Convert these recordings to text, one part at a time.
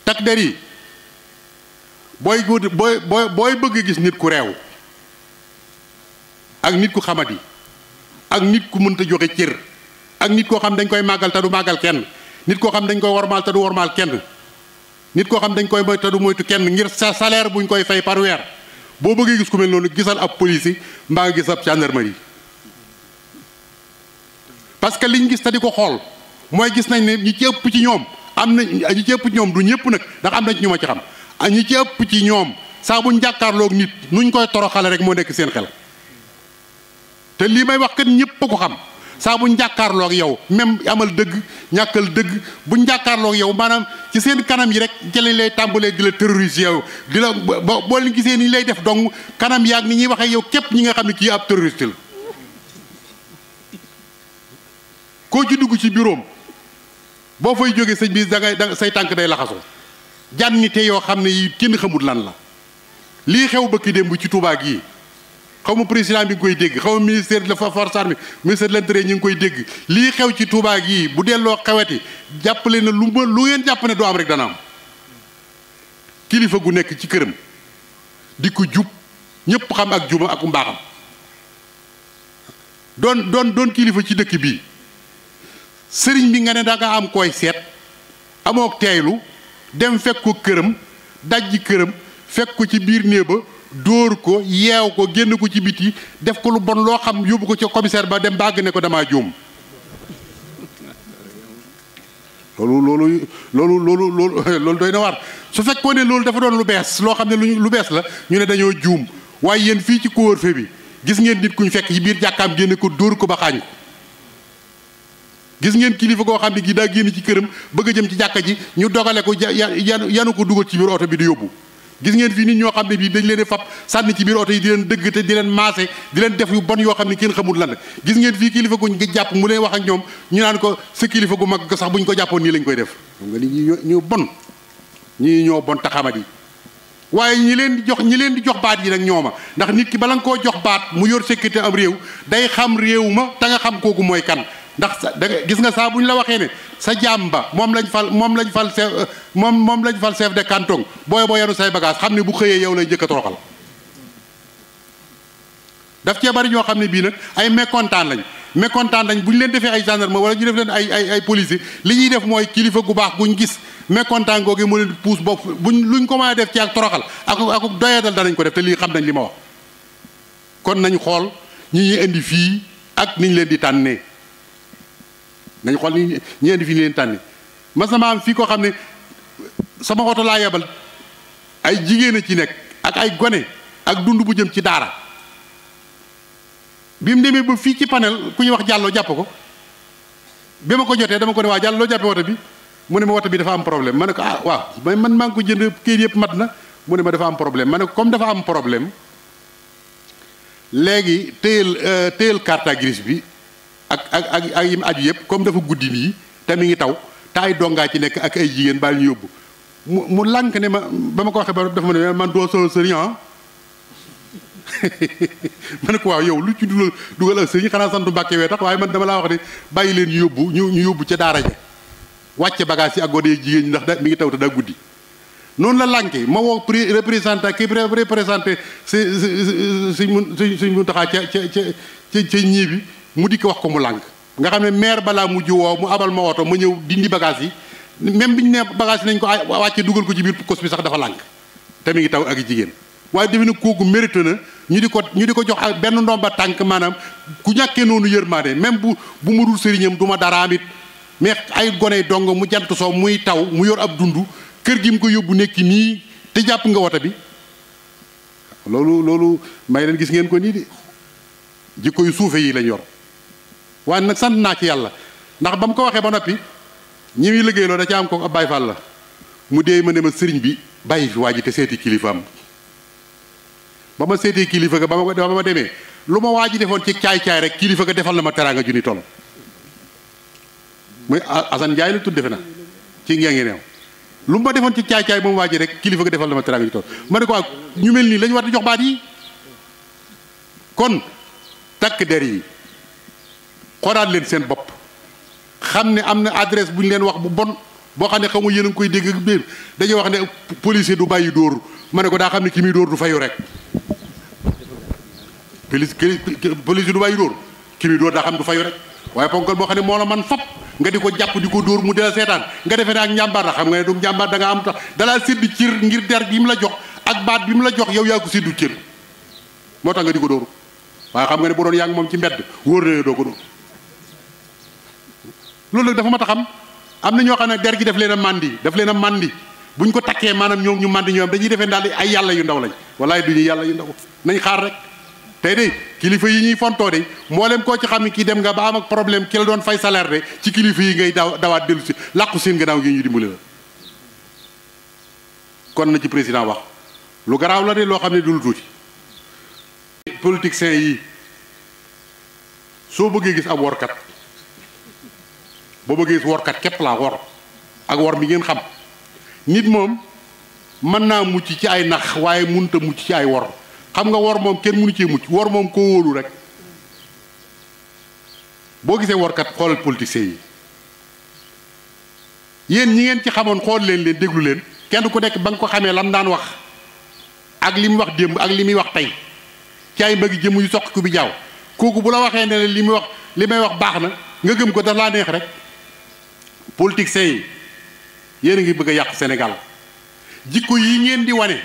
takk der yi booy bëgg gis nit ku réew ak nit ku xamadi ak nit ku mënta joxe cër ak nit koo xam dañ koy màggal te du màggal kenn nit koo xam dañ koy wormaal te du wormaal kenn nit koo xam dañ koy moy te du moytu kenn ngir sa salaire buñ koy fay par weer boo bëggee gis ku mel noonu gisal ab police mbaa nga gis ab gendarmerie parce que liñ gis te di ko xool mooy gis nañ ne ñi ci ëpp ci ñoom am na ñi ci ëpp ci ñoom du ñëpp nag ndax am na ci ñu ma ci xam ñi ci ëpp ci ñoom saa buñ jàkkaarloog nit nuñ koy toroxale rek moo nekk seen xel te lii may wax kat ñëpp a ko xam saa buñ jàkkaarloog yow même amal dëgg ñàkkal dëgg buñ jàkkaarloog yow maanaam ci seen kanam yi rek jëlañ lay tàmbalee di la terroriser yow di la boo leen gisee ni lay def dong kanam yaag ni ñuy waxee yow képp ñi nga xam ne kii ab terroriste la koo ci dugg ci bureau boo fay jógee sëñ bi da say tànk day laxasoo jànnite yoo xam ne yi kenn xamul lan la lii xew bëkki démb ci Touba gii xaw ma président bi ngi koy dégg xaw ma ministère de la force armée ministère de l'intérieur ñi ngi koy dégg lii xew ci Touba gii bu delloo xeweti jàppale na lu ngeen jàpp ne doo am rek dana am kilifa gu nekk ci këram di ko jub ñëpp xam ak juma ak mbaaxam doon kilifa ci dëkk bii sëriñ bi nga ne da nga am koy seet amook teeylu dem fekk ko këram dajji këram fekk ko ci biir néeg ba dóor ko yeew ko génn ko ci biti def ko lu bon loo xam yóbbu ko ca commissaire ba dem bàgg ne ko damaa juum loolu doy na war su fekkoon ne loolu dafa doon lu bees loo xam ne lu bees la ñu ne dañoo juum waaye yéen fii ci couvre-feu bi gis ngeen nit ku ñu fekk ci biir jàkkaam génne ko dóor ko ba xaañ ko gis ngeen kilifa koo xam ne gi daa génn ci këram bëgg a jëm ci jàkka ji ñu dogale ko yanu ko dugal ci biir oto bi di yóbbu gis ngeen fii nit ñoo xam ne bii dañ leen di fab sànni ci biir oto yi di leen dëgg te di leen maase di leen def yu bon yoo xam ne kenn xamul lan la gis ngeen fii kilifa guñ nga jàpp mu leen wax ak ñoom ñu naan ko sa kilifa gu mag sax buñ ko jàppoon nii lañ koy def xam nga ni ñu bon ñii ñoo bon taxamat yi waaye ñi leen di jox baat yi nag ñooma ndax nit ki bala nga koo jox baat mu yor sécurité am réew day xam réew ma te nga xam kooku mooy kan ndax gis nga saa bu ñu la waxee ne sa jaam ba moom lañ fal chef de canton booy boo yanu say bagage xam ne bu xëyee yow lay jëkk a toroxal daf cee bari ñoo xam ne bii nag ay mécontent lañ bu ñu leen defee ay gendarme wala ñu def leen ay policier li ñuy def mooy kilifa gu baax guñ gis mécontent googu mu leen puus bopp luñ ko mën a def ci ak toroxal ak doyadal danañ ko def te lii xam nañ li ma wax kon nañ xool ñi ñuy indi fii ak niñ leen di tànnee nañ xool ni ñi indi fii ni leen tànni mas na ma am fii koo xam ne sama oto laa yebal ay jigéen a ci nekk ak ay gone ak dund bu jëm ci daara bi mu demee ba fii ci panel ku ñuy wax jàlloo jàpp ko bi ma ko jotee dama ko ne waa jàll loo jàppee woto bi mu ne ma woto bi dafa am problème ma ne ko ah waaw man maa ngi ko jënd kayit yëpp mat na mu ne ma dafa am problème ma ne ko comme dafa am problème léegi téyel carte grise bi ak yim aju yëpp comme dafa guddi nii te mi ngi taw te ay dongaa ci nekk ak ay jigéen baal ñu yóbbu mu lànk ne ma ba ma ko waxee ba dafa ma ne man doo solo sëriñ ma ne ko waaw yow lu ci dugal ak sëriñ xanaa santu Mbàkke wee tax waaye man dama laa wax ne bàyyi leen ñu yóbbu ca daara ja wàcce bagage yi ak gone jigéen ñi ndax mi ngi taw te daa guddi noonu la lànke ma woo représentant ki représenté suñ mun taxaa ca ñii bi mu di ko wax ko mu lànk nga xam ne maire balaa mujj woo mu abal ma oto ma ñëw dindi bagage yi même bi ñu ne bagage yi nañ ko wàcce dugal ko ci biir kos bi sax dafa lànk te mi ngi taw ak jigéen waaye defe na kooku mérite na ñu di ko jox ak benn ndomba tànk maanaam ku ñàkkee noonu yërmaande même bu ma dul sëriñam du ma daraam it mais ay gone dong mu jant soo muy taw mu yor ab dund kër gi mu ko yóbbu nekki nii te jàpp nga woto bi loolu may leen gis ngeen ko nii de jikko yu suufe yi lañ yor waaye nag sant naa ci yàlla ndax ba mu ko waxee ba noppi ñi muy liggéeyloo da ca am ko ab Baay Faal la mu dee ma ne ma sëriñ bi bàyyi fi waa ji te seeti kilifaam ba ma seetee kilifa ga ba ma demee lu ma waa ji defoon ci caay-caay rek kilifa ga defal na ma teraanga ju ni toll muy Assane Ndiaye la tudd defe na ci ngee neew lu ma defoon ci caay-caay moom waa ji rek kilifa ga defal na ma teraanga ñu tool ma ne ko ak ñu mel nii lañu war di jox baat yi. kon takk der yi xoolaat leen seen bopp xam ne am na adresse bu ñu leen wax bu bon boo xam ne xaw ma yéen a ngi koy dégg ak biir dañuy wax ne policier du bàyyi dóor ma ne ko daa xam ne ki muy dóor du fayu rek policier du bàyyi dóor ki muy dóor daa xam du fayu rek waaye ponkal boo xam ne moo la man fop nga di ko jàpp di ko dóor mu dela seetaan nga defee ne ak njàmbaar la xam nga ne du njàmbaar da nga am tax dalaa séddu cër ngir der bi mu la jox ak baat bi mu la jox yow yaa ko séddu cër moo tax nga di ko dóor waaye xam nga ne bu doon yaa ngi moom ci mbedd wóor na doo ko dóor loolu nag dafa mat a xam am na ñoo xam ne der gi daf leen a màndi buñ ko takkee maanaam ñoom ñu màndi ñoom dañuy defee daal ay yàlla yu ndaw lañ walaay du ñu yàlla yu ndaw nañ xaar rek tey de kilifa yi ñuy fontoo de mboolem koo ci xam ne kii dem nga ba am ak problème ki la doon fay salaire de ci kilifa yi ngay dawaat dellu si làqu seen gannaaw gi ñu dimbali la kon na ci président wax lu garaaw la de loo xam ne du lu tuuti politiciens yi soo bëggee gis ab workat boo bëggee gis workat képp laa wor ak wor mi ngeen xam nit moom mën naa mucc ci ay nax waaye mënut a mucc ci ay wor xam nga wor moom kenn mënu cee mucc wor moom koo wóolu rek boo gisee workat xoolal politiciens yi yéen ñi ngeen ci xamoon xool leen déglu leen kenn ku nekk ba nga ko xamee lam daan wax ak li muy wax démb ak li muy wax tey ci ay mbëgg jëm yu soq ku bi jaaw kooku bu la waxee ne li muy wax li may wax baax na nga gëm ko daf laa neex rek politiciens yi yéen a ngi bëgg a yàq Sénégal jikko yi ngeen di wane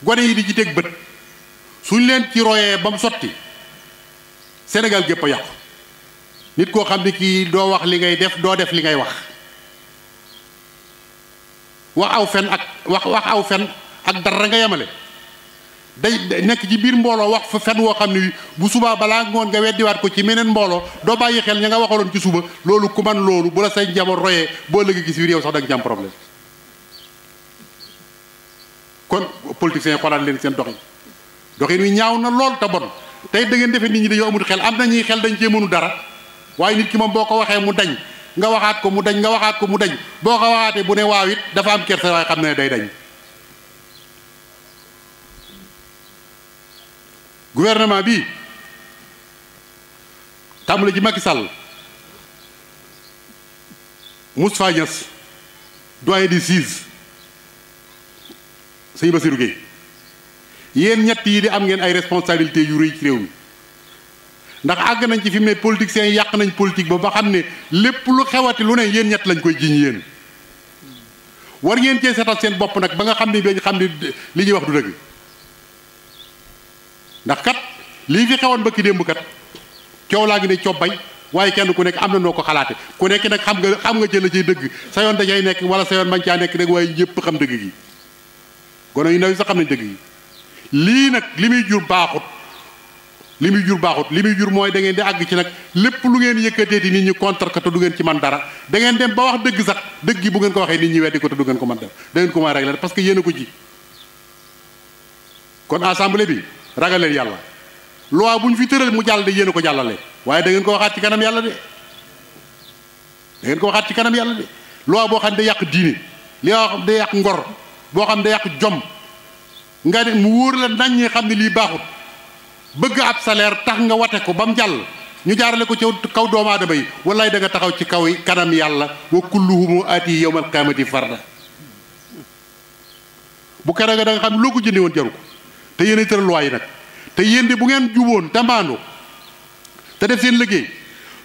gone yi di ci teg bët suñ leen ci royee ba mu sotti Sénégal gépp a yàqu nit koo xam ne kii doo wax li ngay def doo def li ngay wax aw fen ak wax aw fen ak dara nga yemale day nekk ci biir mbooloo wax fa fen woo xam ne bu subaa balaa ngoon nga weddiwaat ko ci meneen mbooloo doo bàyyi xel ña nga waxaloon ci suba loolu ku man loolu bu la say njaboot royee boo lëgg gis biir yow sax da nga ci am problème kon politiciens yi xoolaat leen seen doxin wi ñaaw na lool te bon tey da ngeen defee nit ñi dañoo amul xel am na ñuy xel dañ cee mënu dara waaye nit ki moom boo ko waxee mu dañ nga waxaat ko mu dañ nga waxaat ko mu dañ boo ko waxaatee bu ne waaw it dafa am kersa waaye xam ne day dañ gouvernement bi tàmbale ci Macky Sall Moustapha Niasse doyen des juges sëñ Bassirou Gueye yéen ñett yi di am ngeen ay responsabilités yu rëy ci réew mi ndax àgg nañ ci fi mu ne politiciens yi yàq nañ politique ba xam ne lépp lu xewati lu ne yéen ñett lañ koy jiñ yéen war ngeen cee seetal seen bopp nag ba nga xam ne bañ xam ne li ñuy wax du dëgg ndax kat lii fi xewoon ba ki démb kat coow laa ngi ne cobbay waaye kenn ku nekk am na noo ko xalaate ku nekk nag xam nga jël la ciy dëgg sa yoon da cay nekk wala sa yoon bañ caa nekk rek waaye ñëpp xam dëgg gi gone yu ndaw yi sax xam nañ dëgg gi lii nag li muy jur baaxut li muy jur mooy da ngeen di àgg ci nag lépp lu ngeen yëkkatee di nit ñi contre ko te du ngeen ci man dara da ngeen dem ba wax dëgg sax dëgg gi bu ngeen ko waxee nit ñi weddi ko te du ngeen ko mën def da ngeen ko mën régler parce que yéen a ko ji kon assemblée bi ragal leen yàlla loi bu ñu fi tëral mu jàll de yéen a ko jàllale waaye da ngeen ko waxaat ci kanam yàlla de loi boo xam ne day yàq diine li wax day yàq ngor boo xam ne day yàq jom nga ne mu wóor la nañ ñi xam ne lii baaxut bëgg ab salaire tax nga wate ko ba mu jàll ñu jaarale ko ci kaw doomu aadama yi wallaay da nga taxaw ci kaw kanam yàlla wa kulluhum aati yawmal qiyaamati farda bu kere nga da nga xam loo ko jëndee woon jaru ko te yéen a tëral loi yi nag te yéen de bu ngeen juboon te mbaandu te def seen liggéey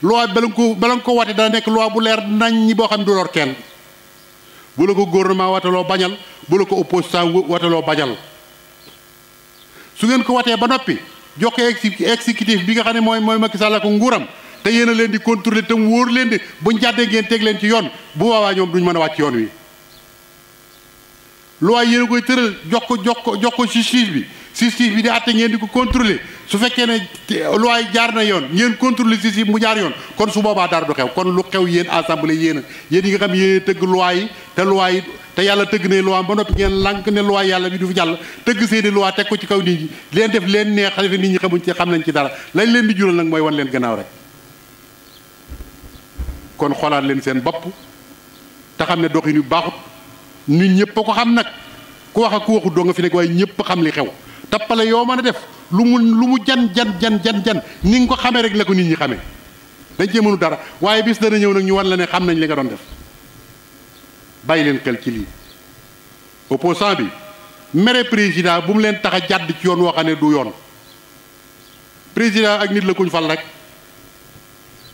loi bala nga ko wate dana nekk loi bu leer nañ ñi boo xam ne du lor kenn bu la ko gouvernement wateloo bañal bu la ko opposition wateloo bañal su ngeen ko watee ba noppi jox ko exécutif bi nga xam ne mooy Macky Sall ko nguuram te yéen a leen di contrôler te mu wóor leen di buñ jàddee ngeen teg leen ci yoon bu boobaa ñoom duñ mën a wàcc yoon wi loi yéen a koy tëral jox ko justice bi di àtte ngeen di ko contrôler su fekkee ne loi yi jaar na yoon ngeen contrôler justice mu jaar yoon kon su boobaa dara du xew kon lu xew yéen assemblée yéen yi nga xam yéen tëgg loi yi te yàlla tëgg ne loi ba noppi ngeen lànk ne loi yàlla bi du fi jàll tëgg seeni loi teg ko ci kaw nit ñi leen def leen neex xalifa nit ñi xamuñ ci xam nañ ci dara lañ leen di jural nag mooy wan leen gannaaw rek kon xoolaat leen seen bopp te xam ne doxin yu baaxut nit ñëpp ko xam nag ku wax ak ku waxut doo nga fi nekk waaye ñëpp xam li xew tappale yoo mën a def lu mu jan ni nga ko xamee rek la ko nit ñi xamee dañ cee mënu dara waaye bis dana ñëw nag ñu wan la ne xam nañ li nga doon def bàyyi leen xel ci lii opposant bi mere président bu mu leen tax a jàdd ci yoon woo xam ne du yoon président ak nit la kuñ fal rek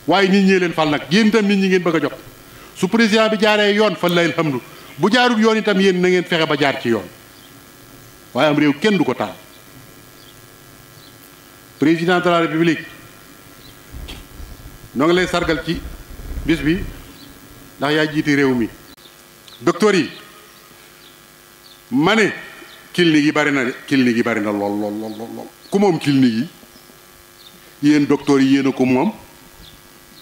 waaye nit ñee leen fal nag yéen itam nit ñi ngeen bëgg a jot su président bi jaaree yoon fa lay alhamdu bu jaarul yoon itam yéen na ngeen fexe ba jaar ci yoon waaye am réew kenn du ko taal président de la république noo ngi lay sargal ci bis bi ndax yaa jiite réew mi docteur yi ma ne clinique yi bari na de clinique yi bari na lool ku moom clinique yi yéen docteur yi yéen a ko moom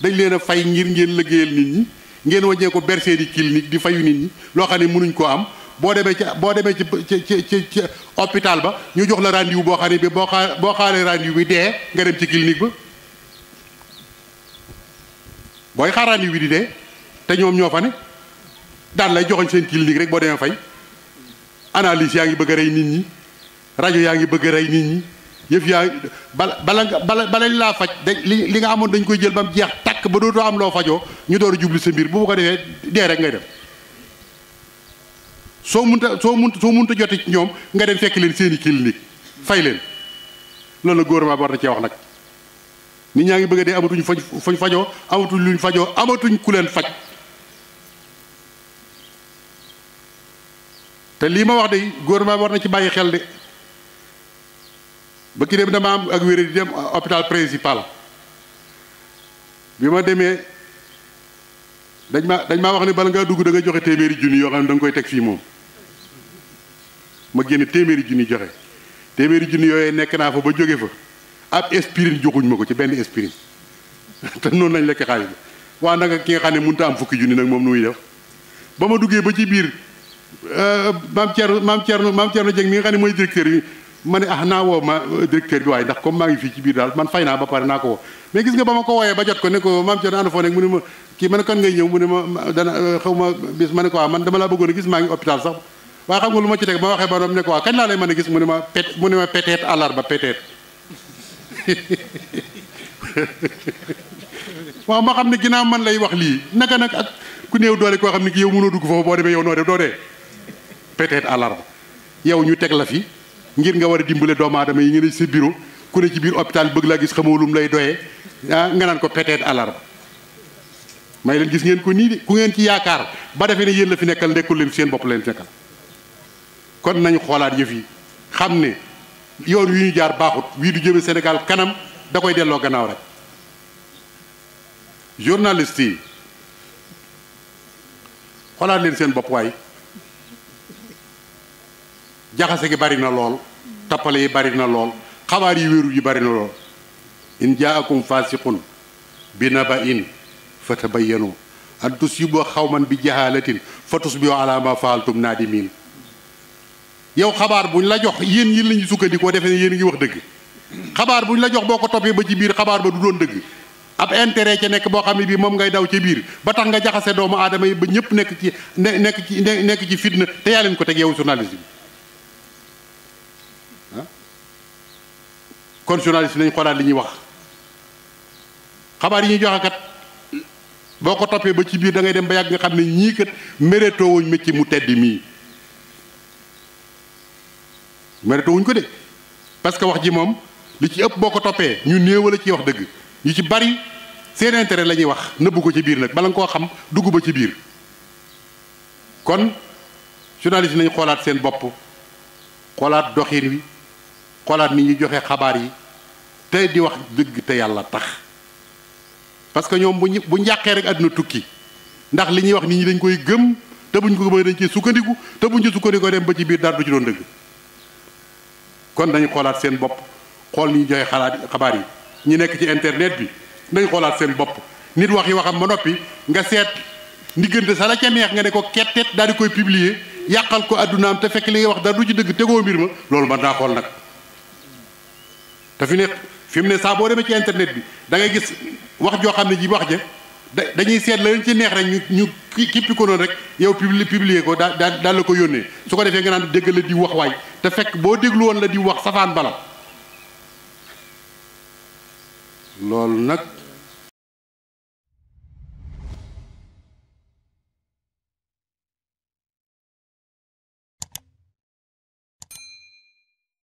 dañ leen a fay ngir ngeen liggéeyal nit ñi ngeen wàññee ko bercé di clinique di fayu nit ñi loo xam ne mënuñ koo am boo demee ci hôpital ba ñu jox la rendez-vous boo xam ne bi boo xaaree rendez-vous bi dee nga dem ci clinique ba booy xaar rendez-vous bi di dee te ñoom ñoo fa ne daan lay joxoñ seen clinique rek boo demee fay analyse yaa ngi bëgg a rey nit ñi rajo yaa ngi bëgg a rey nit ñi yëf yaa balañ laa faj li nga amoon dañ koy jël ba mu jeex takk ba dootoo am loo fajoo ñu door a jublu sa mbir bu ko defee dee rek ngay dem soo munta jote ci ñoom nga dem fekk leen seeni clinique fay leen loolu la gouvernement bi war na cee wax nag nit ñaa ngi bëgg a dee amatuñ fañ fajoo amatuñ luñ fajoo amatuñ ku leen faj te lii ma wax de gouvernement bi war na ci bàyyi xel de ba ki dem dama am ak wéré di dem hôpital principal bi ma demee dañ maa wax ne bala ngaa dugg da nga joxe téeméeri junni yoo xam ne da nga koy teg fii moom ma génne téeméeri junni joxe téeméeri junni yooyu nekk naa fa ba jóge fa ab aspirine joxuñ ma ko ci benn aspirine te noonu lañ lekk xaalis bi waa nanga ki nga xam ne mënut a am fukki junni nag moom nu muy def ba ma duggee ba ci biir maam Thierno Dieng mi nga xam ne mooy directeur bi ma ne naa woo ma directeur bi waaye ndax comme maa ngi fii ci biir daal man fay naa ba pare naa ko woo mais gis nga ba ma ko wooyee ba jot ko ne ko maam Thierno ànd foo nekk mu ne ma kii ma ne kan ngay ñëw mu ne ma dana xaw ma bis ma ne ko waaw man dama laa bëggoon a gis maa ngi hôpital sax waaye xam nga lu ma ci teg ma waxee ba doom ne ko waaw kañ laa lay mën a gis mu ne ma peut-être àllarba peut-être waaw ma xam ne ginnaaw man lay wax lii naka nag ak ku néew doole koo xam ne ki yow mënoo dugg foofu boo demee yow noo def doo dee peut-être àllarba yow ñu teg la fi ngir nga war a dimbale doomu aadama yi ngeen ne sa bureau ku ne ci biir hôpital bëgg laa gis xamoo lum lay doyee nga naan ko peut-être àllarba may leen gis ngeen ko nii de ku ngeen ci yaakaar ba defee ne yéen la fi nekkal nekkul leen seen bopp leen nekkal kon nañu xoolaat yëf yi xam ne yoon wi ñu jaar baaxut wii du jëme Sénégal kanam da koy delloo gannaaw rek journaliste yi xoolaat leen seen bopp waay jaxase gi bari na lool tappale yi bari na lool xabaar yi wéeru yi bari na lool in jaakum fasiqun bi naba'in fatabayyanu an tusibu xawman bi jahalatin fa tusbihu ala ma faaltum naadimin yow xabaar buñ la jox yéen yi lañu sukkandikoo defee ne yéen ngi wax dëgg xabaar buñ la jox boo ko toppee ba ci biir xabaar ba du doon dëgg ab intérêt ca nekk boo xam ne bii moom ngay daw ca biir ba tax nga jaxase doomu aadama yi ba ñëpp nekk ci fitna te yaa leen ko teg yow journaliste bi kon journaliste nañ xoolaat li ñuy wax xabaar yi ñuy joxe kat boo ko toppee ba ci biir da ngay dem ba yàgg nga xam ne ñii kat mérétoo wuñ métier mu tedd mii mérétoo wuñ ko de parce que wax ji moom li ci ëpp boo ko toppee ñu néew la ciy wax dëgg ñu ci bari seen intérêt la ñuy wax nëbbu ko ci biir nag bala nga koo xam dugg ba ci biir kon journaliste nañ xoolaat seen bopp xoolaat doxin wi xoolaat ni ñuy joxe xabaar yi te di wax dëgg te yàlla tax parce que ñoom bu njàqee rek àdduna tukki ndax li ñuy wax nit ñi dañ koy gëm te buñ ko gëmee dañ ci sukkandiku te buñ ci sukkandikoo dem ba ci biir dara du ci doon dëgg kon dañu xoolaat seen bopp xool ni ñu joxe xabaar yi ñi nekk ci internet bi nañ xoolaat seen bopp nit wax yi waxam ba noppi nga seet ndiggante sa la ca neex nga ne ko kettet daal di koy publier yàqal ko addunaam te fekk li ngay wax dara du ci dëgg tegoo mbir ma loolu mën naa xool nag te fi mu ne saa boo demee ci internet bi da ngay gis wax joo xam ne ji wax ja dañuy seet la leen ci neex rek ñu kippi ko noonu rek yow publier ko daal la ko yónnee su ko defee nga naan dégg la di wax waay te fekk boo déglu woon la di wax safaan bala loolu nag